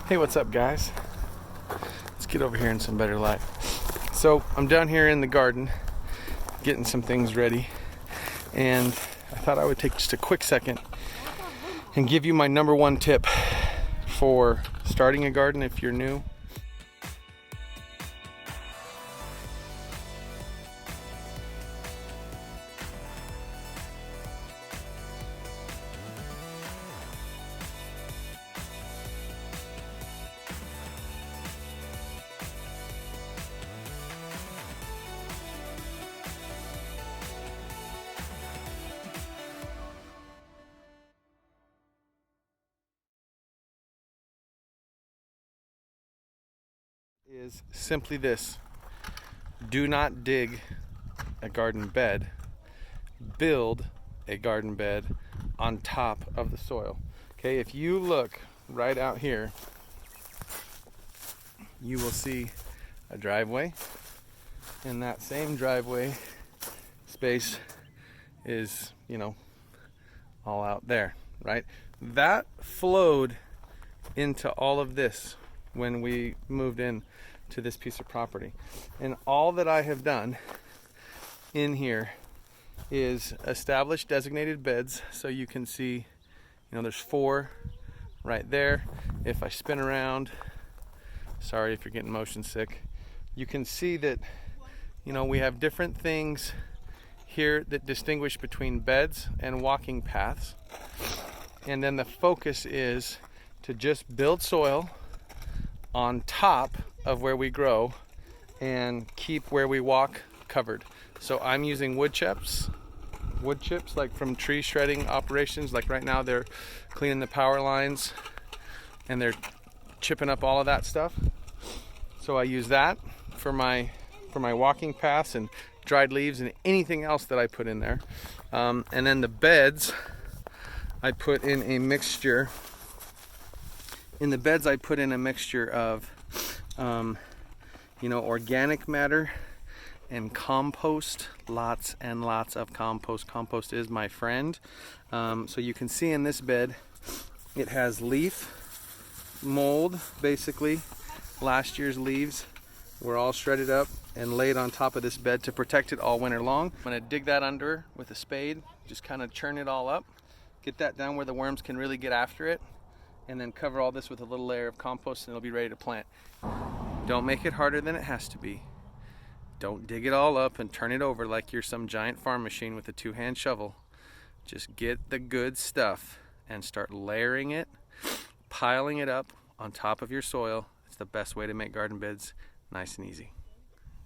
Hey, what's up, guys? Let's get over here in some better light. So I'm down here in the garden getting some things ready, and I thought I would take just a quick second and give you my number one tip for starting a garden if you're new. Is simply this: do not dig a garden bed, build a garden bed on top of the soil. Okay, if you look right out here, you will see a driveway, and that same driveway space is, all out there, right? That flowed into all of this when we moved in to this piece of property. And all that I have done in here is establish designated beds, so you can see, there's 4 right there. If I spin around, sorry if you're getting motion sick, you can see that, we have different things here that distinguish between beds and walking paths. And then the focus is to just build soil on top of where we grow and keep where we walk covered. So I'm using wood chips like from tree shredding operations. Like right now they're cleaning the power lines and they're chipping up all of that stuff. So I use that for my walking paths and dried leaves and anything else that I put in there. And then the beds, I put in a mixture. In the beds, I put in a mixture of, organic matter and compost. Lots and lots of compost. Compost is my friend. So you can see in this bed, it has leaf mold, basically. Last year's leaves were all shredded up and laid on top of this bed to protect it all winter long. I'm gonna dig that under with a spade, just kind of churn it all up, get that down where the worms can really get after it, and then cover all this with a little layer of compost and it'll be ready to plant. Don't make it harder than it has to be. Don't dig it all up and turn it over like you're some giant farm machine with a 2-hand shovel. Just get the good stuff and start layering it, piling it up on top of your soil. It's the best way to make garden beds nice and easy.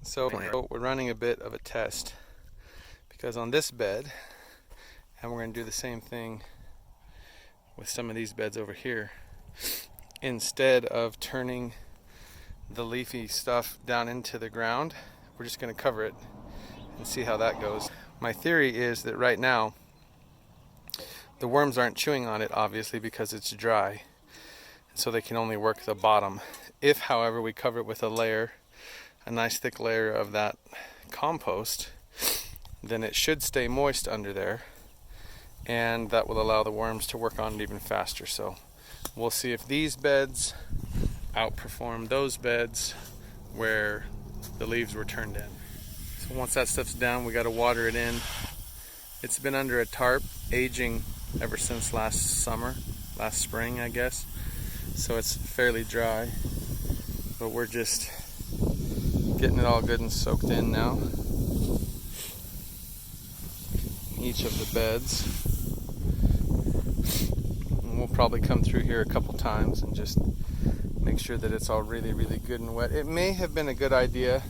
So we're running a bit of a test, because on this bed, and we're going to do the same thing with some of these beds over here, instead of turning the leafy stuff down into the ground, we're just going to cover it and see how that goes. My theory is that right now the worms aren't chewing on it, obviously, because it's dry, so they can only work the bottom. If, however, we cover it with a nice thick layer of that compost, then it should stay moist under there, and that will allow the worms to work on it even faster. So we'll see if these beds outperform those beds where the leaves were turned in. So once that stuff's down, we got to water it in. It's been under a tarp, aging ever since last spring, I guess. So it's fairly dry, but we're just getting it all good and soaked in now. Each of the beds. And we'll probably come through here a couple times and just make sure that it's all really, really good and wet. It may have been a good idea,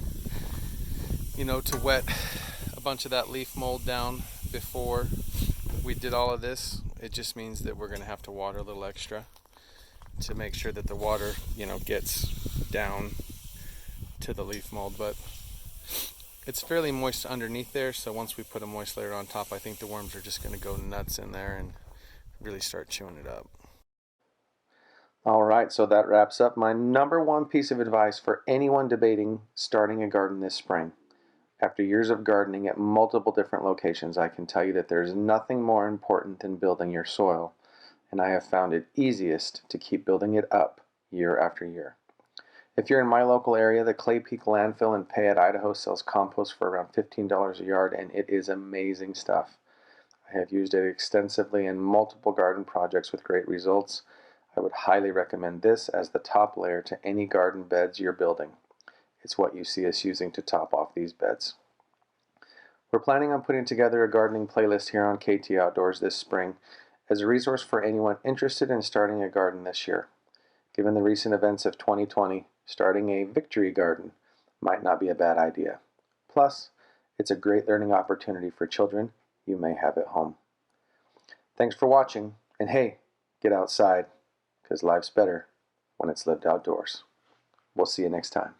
to wet a bunch of that leaf mold down before we did all of this. It just means that we're going to have to water a little extra to make sure that the water, gets down to the leaf mold. But it's fairly moist underneath there, so once we put a moist layer on top, I think the worms are just going to go nuts in there and really start chewing it up. All right, so that wraps up my number one piece of advice for anyone debating starting a garden this spring. After years of gardening at multiple different locations, I can tell you that there's nothing more important than building your soil, and I have found it easiest to keep building it up year after year. If you're in my local area, the Clay Peak landfill in Payette, Idaho sells compost for around $15 a yard, and it is amazing stuff. I have used it extensively in multiple garden projects with great results. I would highly recommend this as the top layer to any garden beds you're building. It's what you see us using to top off these beds. We're planning on putting together a gardening playlist here on KT Outdoors this spring as a resource for anyone interested in starting a garden this year. Given the recent events of 2020, starting a victory garden might not be a bad idea. Plus, it's a great learning opportunity for children you may have at home. Thanks for watching, and hey, get outside, because life's better when it's lived outdoors. We'll see you next time.